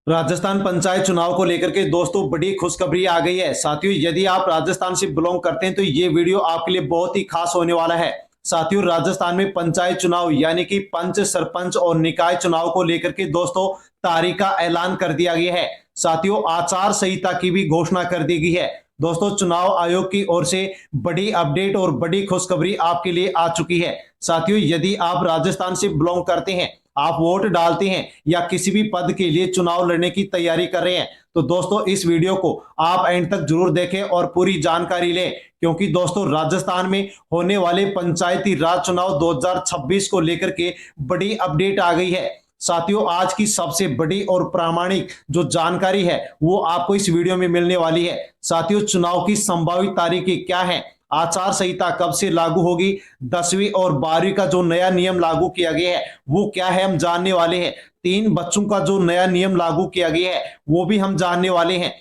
राजस्थान पंचायत चुनाव को लेकर के दोस्तों बड़ी खुशखबरी आ गई है। साथियों, यदि आप राजस्थान से बिलोंग करते हैं तो ये वीडियो आपके लिए बहुत ही खास होने वाला है। साथियों, राजस्थान में पंचायत चुनाव यानी कि पंच, सरपंच और निकाय चुनाव को लेकर के दोस्तों तारीख का ऐलान कर दिया गया है। साथियों, आचार संहिता की भी घोषणा कर दी गई है। दोस्तों, चुनाव आयोग की ओर से बड़ी अपडेट और बड़ी खुशखबरी आपके लिए आ चुकी है। साथियों, यदि आप राजस्थान से बिलोंग करते हैं, आप वोट डालते हैं या किसी भी पद के लिए चुनाव लड़ने की तैयारी कर रहे हैं, तो दोस्तों इस वीडियो को आप एंड तक जरूर देखें और पूरी जानकारी लें, क्योंकि दोस्तों राजस्थान में होने वाले पंचायती राज चुनाव 2026 को लेकर के बड़ी अपडेट आ गई है। साथियों, आज की सबसे बड़ी और प्रामाणिक जो जानकारी है वो आपको इस वीडियो में मिलने वाली है। साथियों, चुनाव की संभावित तारीखें क्या है, आचार संहिता कब से लागू होगी, 10वीं और 12वीं का जो नया नियम लागू किया गया है वो क्या है, हम जानने वाले हैं। 3 बच्चों का जो नया नियम लागू किया गया है वो भी हम जानने वाले हैं।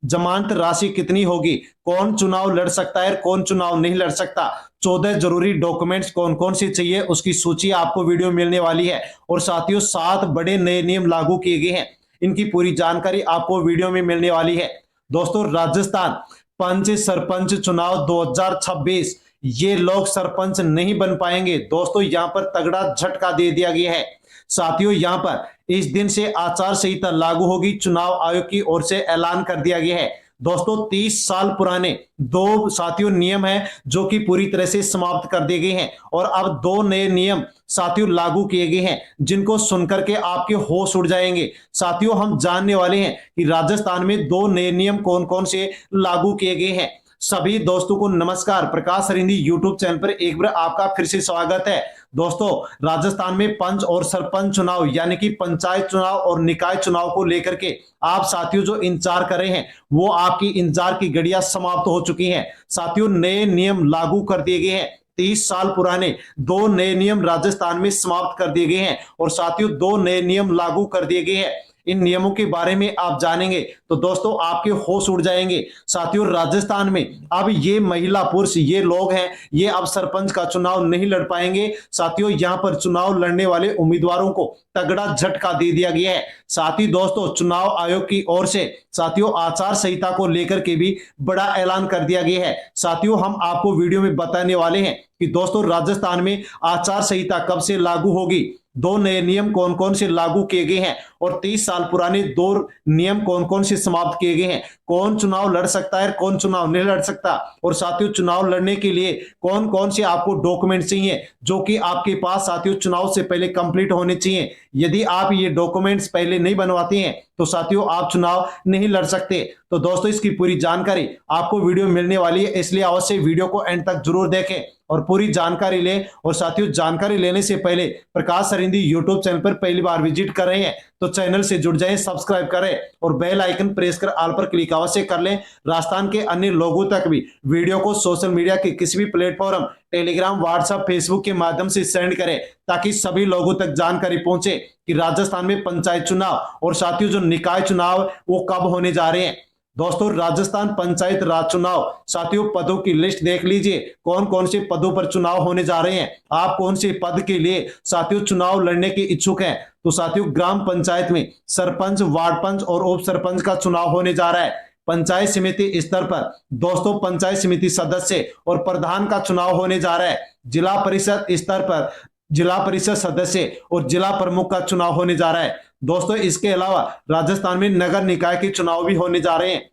जमानत राशि कितनी होगी, कौन चुनाव लड़ सकता है, कौन चुनाव नहीं लड़ सकता, 14 जरूरी डॉक्यूमेंट्स कौन कौन से चाहिए, उसकी सूची आपको वीडियो मिलने वाली है। और साथियों, 7 बड़े नए नियम लागू किए गए हैं, इनकी पूरी जानकारी आपको वीडियो में मिलने वाली है। दोस्तों, राजस्थान पंच सरपंच चुनाव 2026, ये लोग सरपंच नहीं बन पाएंगे। दोस्तों, यहां पर तगड़ा झटका दे दिया गया है। साथियों, यहां पर इस दिन से आचार संहिता लागू होगी, चुनाव आयोग की ओर से ऐलान कर दिया गया है। दोस्तों, 30 साल पुराने 2 साथियों नियम है जो कि पूरी तरह से समाप्त कर दिए गए हैं और अब 2 नए नियम साथियों लागू किए गए हैं, जिनको सुनकर के आपके होश उड़ जाएंगे। साथियों, हम जानने वाले हैं कि राजस्थान में 2 नए नियम कौन कौन से लागू किए गए हैं। सभी दोस्तों को नमस्कार। प्रकाश सरिंदी यूट्यूब चैनल पर एक बार आपका फिर से स्वागत है। दोस्तों, राजस्थान में पंच और सरपंच चुनाव यानी कि पंचायत चुनाव और निकाय चुनाव को लेकर के आप साथियों जो इंतजार कर रहे हैं वो आपकी इंतजार की घड़ियां समाप्त हो चुकी हैं। साथियों, नए नियम लागू कर दिए गए हैं। 30 साल पुराने 2 नए नियम राजस्थान में समाप्त कर दिए गए हैं और साथियों 2 नए नियम लागू कर दिए गए हैं। इन नियमों के बारे में आप जानेंगे तो दोस्तों आपके होश उड़ जाएंगे। साथियों, राजस्थान में अब ये महिला पुरुष ये लोग हैं, ये अब सरपंच का चुनाव नहीं लड़ पाएंगे। साथियों, यहां पर चुनाव लड़ने वाले उम्मीदवारों को तगड़ा झटका दे दिया गया है। साथ ही दोस्तों, चुनाव आयोग की ओर से साथियों आचार संहिता को लेकर के भी बड़ा ऐलान कर दिया गया है। साथियों, हम आपको वीडियो में बताने वाले हैं कि दोस्तों राजस्थान में आचार संहिता कब से लागू होगी, 2 नए नियम कौन कौन से लागू किए गए हैं और 30 साल पुराने 2 नियम कौन कौन से समाप्त किए गए हैं, कौन चुनाव लड़ सकता है, कौन चुनाव नहीं लड़ सकता, और साथियों चुनाव लड़ने के लिए कौन कौन से आपको डॉक्यूमेंट चाहिए जो कि आपके पास साथियों चुनाव से पहले कंप्लीट होने चाहिए। यदि आप ये डॉक्यूमेंट्स पहले नहीं बनवाते हैं तो साथियों आप चुनाव नहीं लड़ सकते। तो दोस्तों, इसकी पूरी जानकारी आपको वीडियो मिलने वाली है, इसलिए अवश्य वीडियो को एंड तक जरूर देखें और पूरी जानकारी लें। और साथियों, जानकारी लेने से पहले प्रकाश सरिंदी यूट्यूब चैनल पर पहली बार विजिट कर रहे हैं तो चैनल से जुड़ जाएं, सब्सक्राइब करें और बेल आइकन प्रेस कर ऑल पर क्लिक अवश्य कर लें। राजस्थान के अन्य लोगों तक भी वीडियो को सोशल मीडिया के किसी भी प्लेटफॉर्म टेलीग्राम, व्हाट्सएप, फेसबुक के माध्यम से सेंड करें ताकि सभी लोगों तक जानकारी पहुंचे कि राजस्थान में पंचायत चुनाव और साथियों जो निकाय चुनाव वो कब होने जा रहे हैं। दोस्तों, राजस्थान पंचायत राज चुनाव साथियों पदों की लिस्ट देख लीजिए, कौन कौन से पदों पर चुनाव होने जा रहे हैं, आप कौन से पद के लिए साथियों चुनाव लड़ने के इच्छुक हैं। तो साथियों, ग्राम पंचायत में सरपंच, वार्ड पंच और उप सरपंच का चुनाव होने जा रहा है। पंचायत समिति स्तर पर दोस्तों पंचायत समिति सदस्य और प्रधान का चुनाव होने जा रहा है। जिला परिषद स्तर पर जिला परिषद सदस्य और जिला प्रमुख का चुनाव होने जा रहा है। दोस्तों, इसके अलावा राजस्थान में नगर निकाय के चुनाव भी होने जा रहे हैं।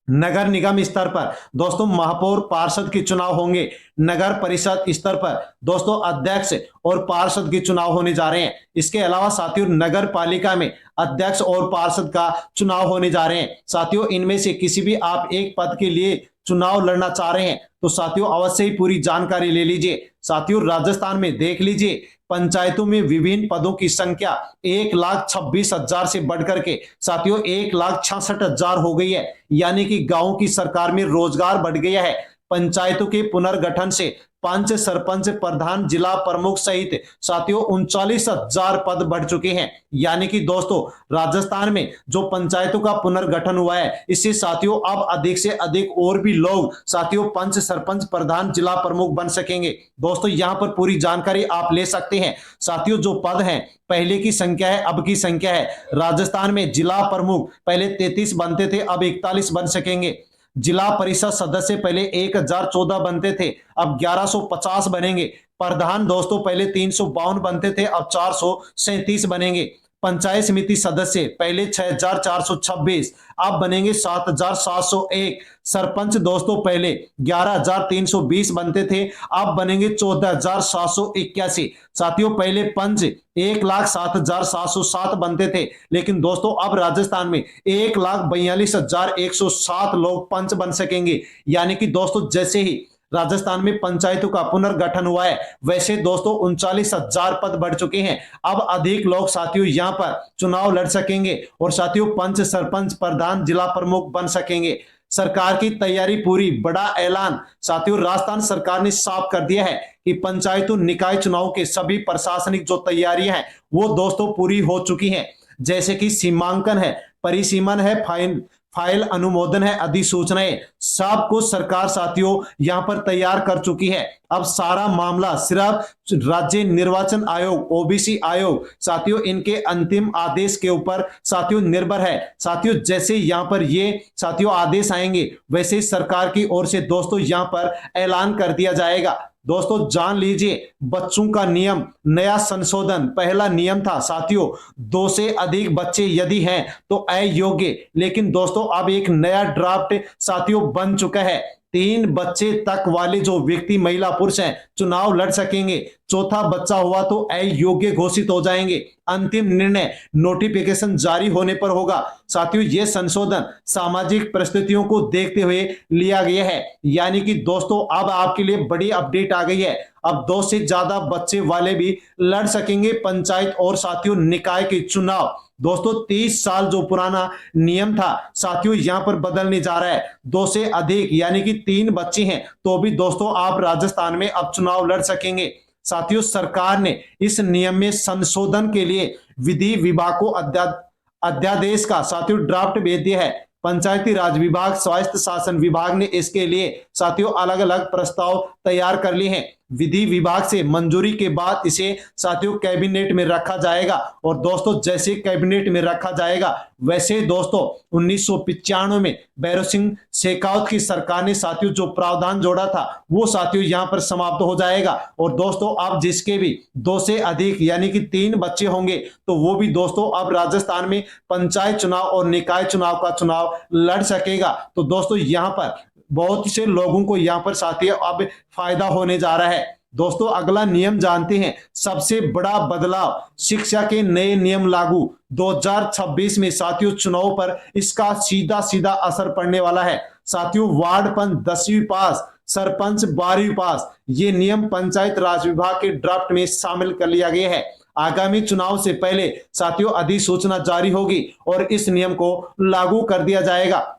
नगर निगम स्तर पर दोस्तों महापौर, पार्षद के चुनाव होंगे। नगर परिषद स्तर पर दोस्तों अध्यक्ष और पार्षद के चुनाव होने जा रहे हैं। इसके अलावा साथियों नगर पालिका में अध्यक्ष और पार्षद का चुनाव होने जा रहे हैं। साथियों, इनमें से किसी भी आप एक पद के लिए चुनाव लड़ना चाह रहे हैं तो साथियों अवश्य ही पूरी जानकारी ले लीजिए। साथियों, राजस्थान में देख लीजिए, पंचायतों में विभिन्न पदों की संख्या 1,26,000 से बढ़कर के साथियों 1,66,000 हो गई है, यानी कि गांव की सरकार में रोजगार बढ़ गया है। पंचायतों के पुनर्गठन से पंच, सरपंच, प्रधान, जिला प्रमुख सहित साथियों 39,000 पद बढ़ चुके हैं। यानी कि दोस्तों राजस्थान में जो पंचायतों का पुनर्गठन हुआ है, इससे साथियों अब अधिक से अधिक और भी लोग साथियों पंच, सरपंच, प्रधान, जिला प्रमुख बन सकेंगे। दोस्तों यहां पर पूरी जानकारी आप ले सकते हैं। साथियों जो पद हैं, पहले की संख्या है, अब की संख्या है। राजस्थान में जिला प्रमुख पहले 33 बनते थे, अब 41 बन सकेंगे। जिला परिषद सदस्य पहले 1014 बनते थे, अब 1150 बनेंगे। प्रधान दोस्तों पहले 352 बनते थे, अब 437 बनेंगे। पंचायत समिति सदस्य पहले 6426, अब बनेंगे 7701। सरपंच दोस्तों पहले 11320 बनते थे, अब बनेंगे 14781। साथियों पहले पंच 1,07,707 बनते थे, लेकिन दोस्तों अब राजस्थान में 1,42,107 लोग पंच बन सकेंगे। यानी कि दोस्तों जैसे ही राजस्थान में पंचायतों का पुनर्गठन हुआ है, वैसे दोस्तों 39,000 पद बढ़ चुके हैं। अब अधिक लोग साथियों यहां पर चुनाव लड़ सकेंगे और साथियों पंच, सरपंच, प्रधान, जिला प्रमुख बन सकेंगे। सरकार की तैयारी पूरी, बड़ा ऐलान। साथियों राजस्थान सरकार ने साफ कर दिया है कि पंचायतों निकाय चुनाव के सभी प्रशासनिक जो तैयारियां हैं वो दोस्तों पूरी हो चुकी हैं। जैसे कि सीमांकन है, परिसीमन है, फाइल अनुमोदन है, अधिसूचनाएं, सब कुछ सरकार साथियों यहां पर तैयार कर चुकी है। अब सारा मामला सिर्फ राज्य निर्वाचन आयोग, ओबीसी आयोग साथियों इनके अंतिम आदेश के ऊपर साथियों निर्भर है। साथियों जैसे यहां पर ये साथियों आदेश आएंगे, वैसे सरकार की ओर से दोस्तों यहां पर ऐलान कर दिया जाएगा। दोस्तों जान लीजिए बच्चों का नियम, नया संशोधन। पहला नियम था साथियों 2 से अधिक बच्चे यदि हैं तो अयोग्य, लेकिन दोस्तों अब एक नया ड्राफ्ट साथियों बन चुका है। 3 बच्चे तक वाले जो व्यक्ति, महिला पुरुष हैं, चुनाव लड़ सकेंगे। चौथा बच्चा हुआ तो अयोग्य घोषित हो जाएंगे। अंतिम निर्णय नोटिफिकेशन जारी होने पर होगा। साथियों ये संशोधन सामाजिक परिस्थितियों को देखते हुए लिया गया है। यानी कि दोस्तों अब आपके लिए बड़ी अपडेट आ गई है। अब 2 से ज्यादा बच्चे वाले भी लड़ सकेंगे पंचायत और साथियों निकाय के चुनाव। दोस्तों 30 साल जो पुराना नियम था साथियों यहां पर बदलने जा रहा है। 2 से अधिक यानी कि 3 बच्चे हैं तो भी दोस्तों आप राजस्थान में अब चुनाव लड़ सकेंगे। साथियों सरकार ने इस नियम में संशोधन के लिए विधि विभाग को अध्यादेश का साथियों ड्राफ्ट भेज दिया है। पंचायती राज विभाग, स्वायत्त शासन विभाग ने इसके लिए साथियों अलग अलग प्रस्ताव तैयार कर लिए हैं। विधि विभाग से मंजूरी के बाद इसे साथियों कैबिनेट में रखा जाएगा। और दोस्तों जैसे कैबिनेट में रखा जाएगा, वैसे दोस्तों 1995 में भैरव सिंह शेखावत की सरकार ने साथियों जो प्रावधान जोड़ा था वो साथियों यहां पर समाप्त हो जाएगा। और दोस्तों अब जिसके भी 2 से अधिक यानी कि 3 बच्चे होंगे तो वो भी दोस्तों अब राजस्थान में पंचायत चुनाव और निकाय चुनाव का चुनाव लड़ सकेगा। तो दोस्तों यहां पर बहुत से लोगों को यहां पर साथियों अब फायदा होने जा रहा है। दोस्तों अगला नियम जानते हैं। सबसे बड़ा बदलाव, शिक्षा के नए नियम लागू 2026 में साथियों चुनाव पर इसका सीधा सीधा असर पड़ने वाला है। साथियों वार्ड पंच 10वीं पास, सरपंच 12वीं पास, ये नियम पंचायत राज विभाग के ड्राफ्ट में शामिल कर लिया गया है। आगामी चुनाव से पहले साथियों अधिसूचना जारी होगी और इस नियम को लागू कर दिया जाएगा।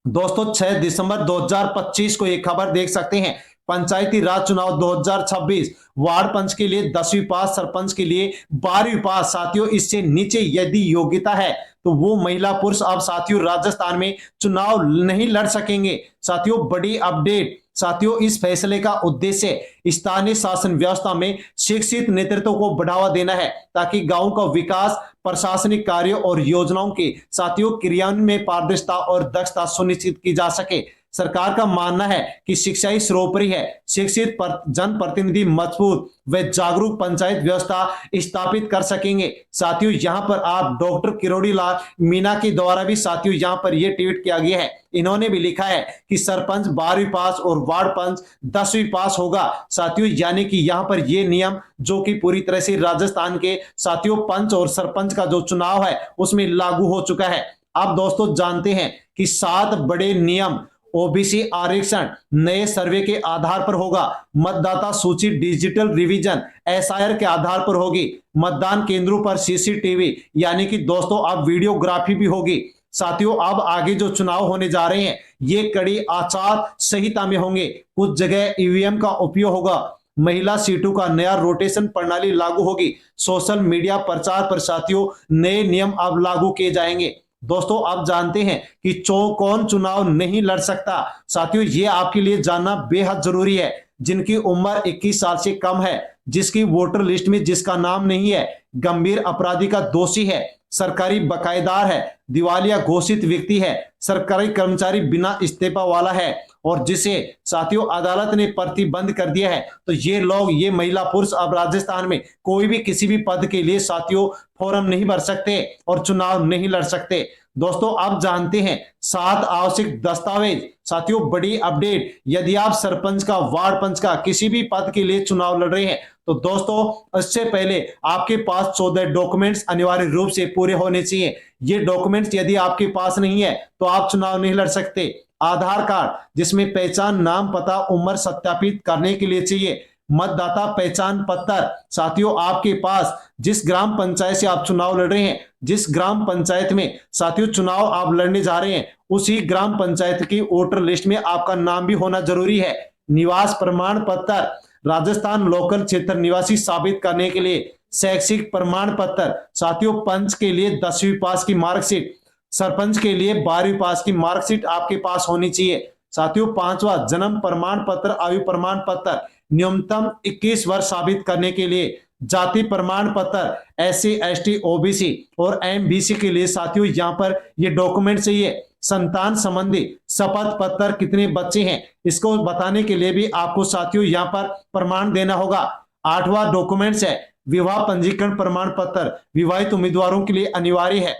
दोस्तों 6 दिसंबर 2025 को एक खबर देख सकते हैं। पंचायती राज चुनाव 2026, वार्ड पंच के लिए 10वीं पास, सरपंच के लिए 12वीं पास। साथियों इससे नीचे यदि योग्यता है तो वो महिला पुरुष अब साथियों राजस्थान में चुनाव नहीं लड़ सकेंगे। साथियों बड़ी अपडेट। साथियों इस फैसले का उद्देश्य स्थानीय शासन व्यवस्था में शिक्षित नेतृत्व को बढ़ावा देना है ताकि गांव का विकास, प्रशासनिक कार्यों और योजनाओं के साथियों क्रियान्वयन में पारदर्शिता और दक्षता सुनिश्चित की जा सके। सरकार का मानना है कि शिक्षा ही सर्वोपरि है। शिक्षित जनप्रतिनिधि मजबूत व जागरूक पंचायत व्यवस्था स्थापित कर सकेंगे। साथियों यहां पर आप डॉक्टर किरोड़ी लाल मीणा के द्वारा भी साथियों यहां पर यह ट्वीट किया गया है। इन्होंने भी लिखा है कि सरपंच 12वीं पास और वार्ड पंच 10वीं पास होगा। साथियों यानी कि यहां पर यह नियम जो कि पूरी तरह से राजस्थान के साथियों पंच और सरपंच का जो चुनाव है उसमें लागू हो चुका है। अब दोस्तों जानते हैं कि 7 बड़े नियम। ओबीसी आरक्षण नए सर्वे के आधार पर होगा। मतदाता सूची डिजिटल रिवीजन एसआईआर के आधार पर होगी। मतदान केंद्रों पर सीसीटीवी यानी कि दोस्तों अब वीडियोग्राफी भी होगी। साथियों अब आगे जो चुनाव होने जा रहे हैं ये कड़ी आचार संहिता में होंगे। कुछ जगह ईवीएम का उपयोग होगा, महिला सीटों का नया रोटेशन प्रणाली लागू होगी, सोशल मीडिया प्रचार पर साथियों नए नियम अब लागू किए जाएंगे। दोस्तों आप जानते हैं कि कौन चुनाव नहीं लड़ सकता। साथियों ये आपके लिए जानना बेहद जरूरी है। जिनकी उम्र 21 साल से कम है, जिसकी वोटर लिस्ट में जिसका नाम नहीं है, गंभीर अपराधी का दोषी है, सरकारी बकायेदार है, दिवालिया घोषित व्यक्ति है, सरकारी कर्मचारी बिना इस्तीफा वाला है और जिसे साथियों अदालत ने प्रतिबंध कर दिया है, तो ये लोग, ये महिला पुरुष अब राजस्थान में कोई भी किसी भी पद के लिए साथियों फॉर्म नहीं भर सकते और चुनाव नहीं लड़ सकते। दोस्तों आप जानते हैं 7 आवश्यक दस्तावेज। साथियों बड़ी अपडेट, यदि आप सरपंच का, वार्ड पंच का, किसी भी पद के लिए चुनाव लड़ रहे हैं तो दोस्तों इससे पहले आपके पास 14 डॉक्यूमेंट्स अनिवार्य रूप से पूरे होने चाहिए। ये डॉक्यूमेंट्स यदि आपके पास नहीं है तो आप चुनाव नहीं लड़ सकते। आधार कार्ड जिसमें पहचान, नाम, पता, उम्र सत्यापित करने के लिए चाहिए। मतदाता पहचान पत्र, साथियों आपके पास जिस ग्राम पंचायत से आप चुनाव लड़ रहे हैं, जिस ग्राम पंचायत में साथियों चुनाव आप लड़ने जा रहे हैं, उसी ग्राम पंचायत की वोटर लिस्ट में आपका नाम भी होना जरूरी है। निवास प्रमाण पत्र, राजस्थान लोकल क्षेत्र निवासी साबित करने के लिए। शैक्षिक प्रमाण पत्र, साथियों पंच के लिए 10वीं पास की मार्कशीट, सरपंच के लिए 12वीं पास की मार्कशीट आपके पास होनी चाहिए। साथियों 5वां जन्म प्रमाण पत्र, आयु प्रमाण पत्र, न्यूनतम 21 वर्ष साबित करने के लिए। जाति प्रमाण पत्र SC ST OBC और MBC के लिए साथियों यहाँ पर ये डॉक्यूमेंट चाहिए। संतान संबंधी शपथ पत्र, कितने बच्चे हैं इसको बताने के लिए भी आपको साथियों यहाँ पर प्रमाण देना होगा। 8वां डॉक्यूमेंट्स है विवाह पंजीकरण प्रमाण पत्र, विवाहित उम्मीदवारों के लिए अनिवार्य है।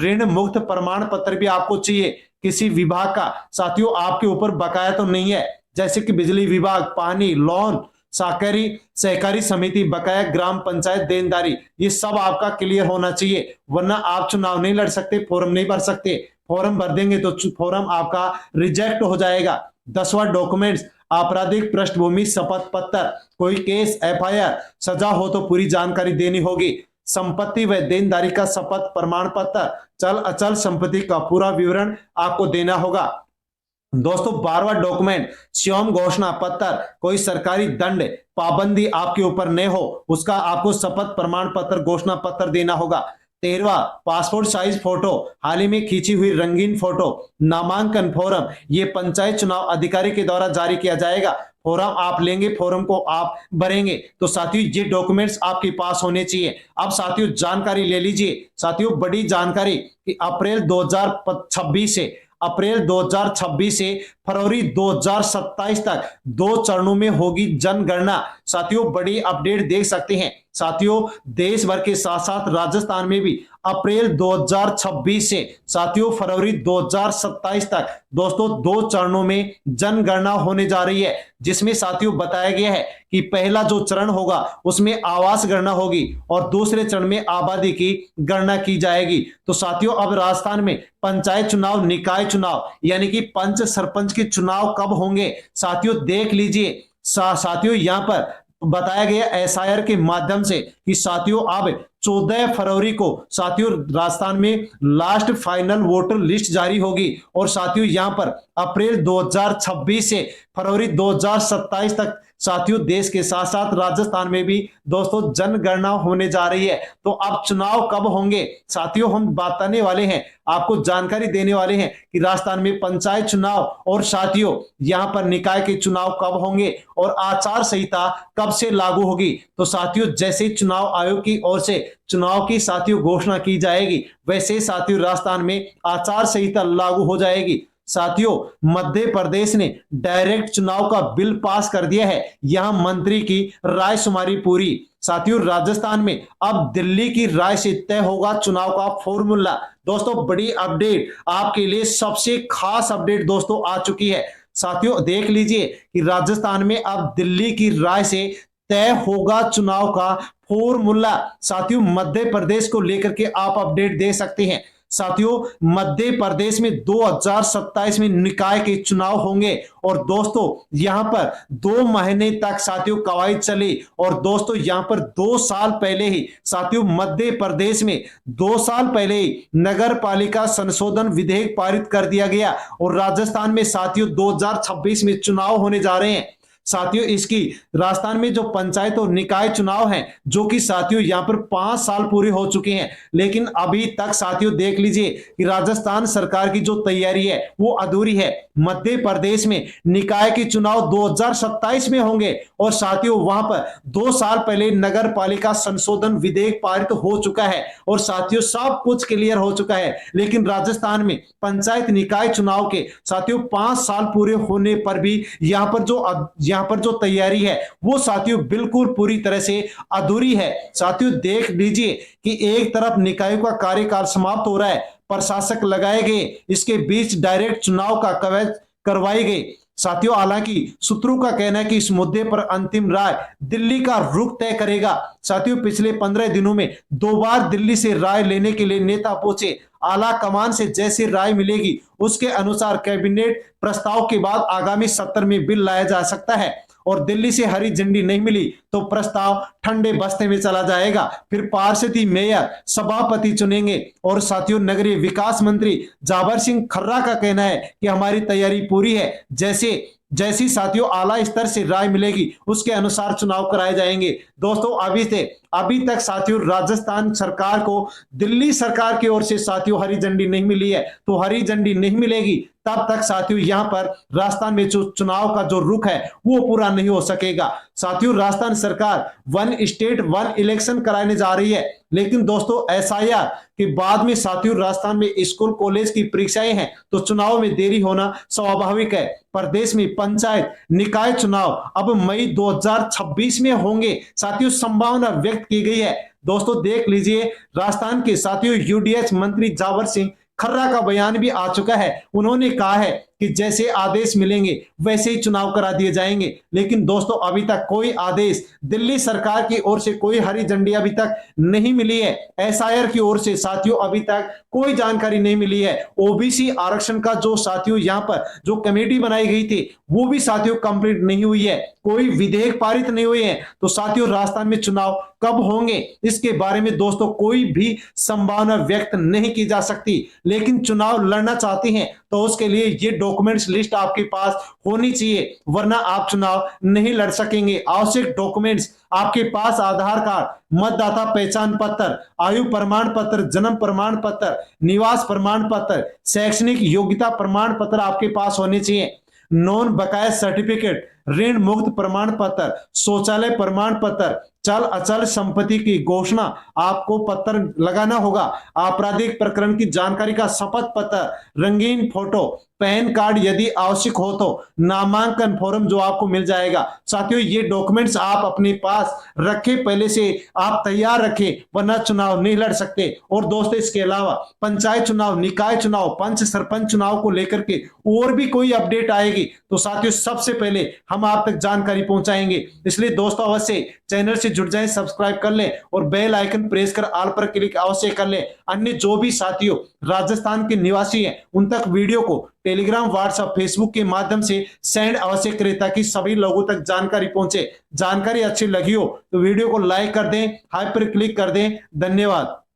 ऋण मुक्त प्रमाण पत्र भी आपको चाहिए किसी विभाग का, साथियों आपके ऊपर बकाया तो नहीं है, जैसे कि बिजली विभाग, पानी, लोन, सहकारी समिति, बकाया ग्राम पंचायत देनदारी, ये सब आपका क्लियर होना चाहिए, वरना आप चुनाव नहीं लड़ सकते, फॉर्म नहीं भर सकते। फॉर्म भर देंगे तो फॉर्म आपका रिजेक्ट हो जाएगा। 10वां डॉक्यूमेंट्स आपराधिक पृष्ठभूमि शपथ पत्र, कोई केस FIR सजा हो तो पूरी जानकारी देनी होगी। संपत्ति व देनदारी का शपथ प्रमाण पत्र, चल अचल संपत्ति का पूरा विवरण आपको देना होगा। दोस्तों 12वां डॉक्यूमेंट स्वयं घोषणा पत्र, कोई सरकारी दंड पाबंदी आपके ऊपर न हो उसका आपको शपथ प्रमाण पत्र, घोषणा पत्र देना होगा। 13वां पासपोर्ट साइज फोटो, हाल ही में खींची हुई रंगीन फोटो। नामांकन फॉर्म, ये पंचायत चुनाव अधिकारी के द्वारा जारी किया जाएगा। फॉर्म आप लेंगे, फॉर्म को आप भरेंगे, तो साथियों ये डॉक्यूमेंट्स आपके पास होने चाहिए। अब साथियों जानकारी ले लीजिए, साथियों बड़ी जानकारी कि अप्रैल 2026 से फरवरी 2027 तक 2 चरणों में होगी जनगणना। साथियों बड़ी अपडेट देख सकते हैं। साथियों देश भर के साथ साथ राजस्थान में भी अप्रैल 2026 से साथियों फरवरी 2027 तक दोस्तों 2 चरणों में जनगणना होने जा रही है, जिसमें साथियों बताया गया है कि पहला जो चरण होगा उसमें आवास गणना होगी और दूसरे चरण में आबादी की गणना की जाएगी। तो साथियों अब राजस्थान में पंचायत चुनाव, निकाय चुनाव यानी कि पंच सरपंच के चुनाव कब होंगे साथियों देख लीजिए। साथियों यहाँ पर बताया गया SIR के माध्यम से कि साथियों अब 14 फरवरी को साथियों राजस्थान में लास्ट फाइनल वोटर लिस्ट जारी होगी और साथियों यहां पर अप्रैल 2026 से फरवरी 2027 तक साथियों देश के साथ साथ राजस्थान में भी दोस्तों जनगणना होने जा रही है। तो अब चुनाव कब होंगे साथियों हम बताने वाले हैं, आपको जानकारी देने वाले हैं कि राजस्थान में पंचायत चुनाव और साथियों यहां पर निकाय के चुनाव कब होंगे और आचार संहिता कब से लागू होगी। तो साथियों जैसे चुनाव आयोग की ओर से चुनाव की साथियों घोषणा की जाएगी, वैसे साथियों राजस्थान में आचार संहिता लागू हो जाएगी। साथियों मध्य प्रदेश ने डायरेक्ट चुनाव का बिल पास कर दिया है, यहां मंत्री की राय शुमारी पूरी। साथियों राजस्थान में अब दिल्ली की राय से तय होगा चुनाव का फॉर्मूला। दोस्तों बड़ी अपडेट आपके लिए, सबसे खास अपडेट दोस्तों आ चुकी है। साथियों देख लीजिए कि राजस्थान में अब दिल्ली की राय से तय होगा चुनाव का फॉर्मूला। साथियों मध्य प्रदेश को लेकर के आप अपडेट दे सकते हैं। साथियों मध्य प्रदेश में 2027 में निकाय के चुनाव होंगे और दोस्तों यहां पर 2 महीने तक साथियों कवायद चली और दोस्तों यहां पर 2 साल पहले ही साथियों मध्य प्रदेश में 2 साल पहले ही नगर पालिका संशोधन विधेयक पारित कर दिया गया और राजस्थान में साथियों 2026 में चुनाव होने जा रहे हैं। साथियों इसकी राजस्थान में जो पंचायत और निकाय चुनाव हैं जो कि साथियों यहां पर 5 साल पूरे हो चुके हैं, लेकिन अभी तक साथियों देख लीजिए कि राजस्थान सरकार की जो तैयारी है वो अधूरी है। मध्य प्रदेश में निकाय के चुनाव 2027 में होंगे और साथियों वहां पर 2 साल पहले नगर पालिका संशोधन विधेयक पारित हो चुका है और साथियों सब कुछ क्लियर हो चुका है, लेकिन राजस्थान में पंचायत निकाय चुनाव के साथियों 5 साल पूरे होने पर भी यहां पर जो तैयारी है वो साथियों बिल्कुल पूरी तरह से अधूरी है। साथियों देख लीजिए कि एक तरफ निकायों का कार्यकाल समाप्त हो रहा है, प्रशासक लगाए गए, इसके बीच डायरेक्ट चुनाव का कवायद करवाई गई। साथियों हालांकि सूत्रों का कहना है कि इस मुद्दे पर अंतिम राय दिल्ली का रुख तय करेगा। साथियों पिछले 15 दिनों में 2 बार दिल्ली से राय लेने के लिए नेता पहुंचे। आला कमान से जैसी राय मिलेगी उसके अनुसार कैबिनेट प्रस्ताव के बाद आगामी सत्र में बिल लाया जा सकता है और दिल्ली से हरी झंडी नहीं मिली तो प्रस्ताव ठंडे बस्ते में चला जाएगा। फिर पार्षदी मेयर सभापति चुनेंगे और साथियों नगरीय विकास मंत्री जाबर सिंह खर्रा का कहना है कि हमारी तैयारी पूरी है, जैसी साथियों आला स्तर से राय मिलेगी उसके अनुसार चुनाव कराए जाएंगे। दोस्तों अभी तक साथियों राजस्थान सरकार को दिल्ली सरकार की ओर से साथियों हरी झंडी नहीं मिली है, तो हरी झंडी नहीं मिलेगी तब तक साथियों यहां पर राजस्थान में जो चुनाव का जो रुख है वो पूरा नहीं हो सकेगा। साथियों राजस्थान सरकार 1 स्टेट 1 इलेक्शन कराने जा रही है, लेकिन दोस्तों एसआईआर के बाद में साथियों राजस्थान में स्कूल कॉलेज की परीक्षाएं हैं तो चुनाव में देरी होना स्वाभाविक है। प्रदेश में पंचायत निकाय चुनाव अब मई 2026 में होंगे साथियों संभावना व्यक्त की गई है। दोस्तों देख लीजिए राजस्थान के साथियों यूडीएच मंत्री जावर सिंह खर्रा का बयान भी आ चुका है। उन्होंने कहा है कि जैसे आदेश मिलेंगे वैसे ही चुनाव करा दिए जाएंगे, लेकिन दोस्तों अभी तक कोई आदेश दिल्ली सरकार की ओर से कोई हरी झंडी अभी तक नहीं मिली है। एसआईआर की ओर से साथियों अभी तक कोई जानकारी नहीं मिली है। ओबीसी आरक्षण का जो साथियों यहां पर जो कमेटी बनाई गई थी वो भी साथियों कंप्लीट नहीं हुई है, कोई विधेयक पारित नहीं हुए हैं। तो साथियों राजस्थान में चुनाव कब होंगे इसके बारे में दोस्तों कोई भी संभावना व्यक्त नहीं की जा सकती, लेकिन चुनाव लड़ना चाहते हैं तो उसके लिए ये डॉक्यूमेंट्स लिस्ट आपके पास होनी चाहिए, वरना आप चुनाव नहीं लड़ सकेंगे। आवश्यक डॉक्यूमेंट्स आपके पास आधार कार्ड, मतदाता पहचान पत्र, आयु प्रमाण पत्र, जन्म प्रमाण पत्र, निवास प्रमाण पत्र, शैक्षणिक योग्यता प्रमाण पत्र आपके पास होने चाहिए। नॉन बकाया सर्टिफिकेट, ऋण मुक्त प्रमाण पत्र, शौचालय प्रमाण पत्र, चल अचल संपत्ति की घोषणा आपको पत्र लगाना होगा। आपराधिक प्रकरण की जानकारी का शपथ पत्र, रंगीन फोटो, पैन कार्ड यदि आवश्यक हो तो नामांकन फॉर्म जो आपको मिल जाएगा। साथियों ये डॉक्यूमेंट्स आप अपने पास रखे, पहले से आप तैयार रखें, वरना चुनाव नहीं लड़ सकते। और दोस्तों इसके अलावा पंचायत चुनाव, निकाय चुनाव, पंच सरपंच चुनाव को लेकर के और भी कोई अपडेट आएगी तो साथियों सबसे पहले हम आप तक जानकारी पहुंचाएंगे। इसलिए दोस्तों अवश्य चैनल से जुड़ जाएं, सब्सक्राइब कर लें और बेल आइकन प्रेस कर ऑल पर क्लिक अवश्य कर लें। अन्य जो भी साथियों राजस्थान के निवासी हैं उन तक वीडियो को टेलीग्राम, व्हाट्सएप, फेसबुक के माध्यम से सेंड अवश्य करें ताकि सभी लोगों तक जानकारी पहुंचे। जानकारी अच्छी लगी हो तो वीडियो को लाइक कर दें, हाई पर क्लिक कर दें। धन्यवाद।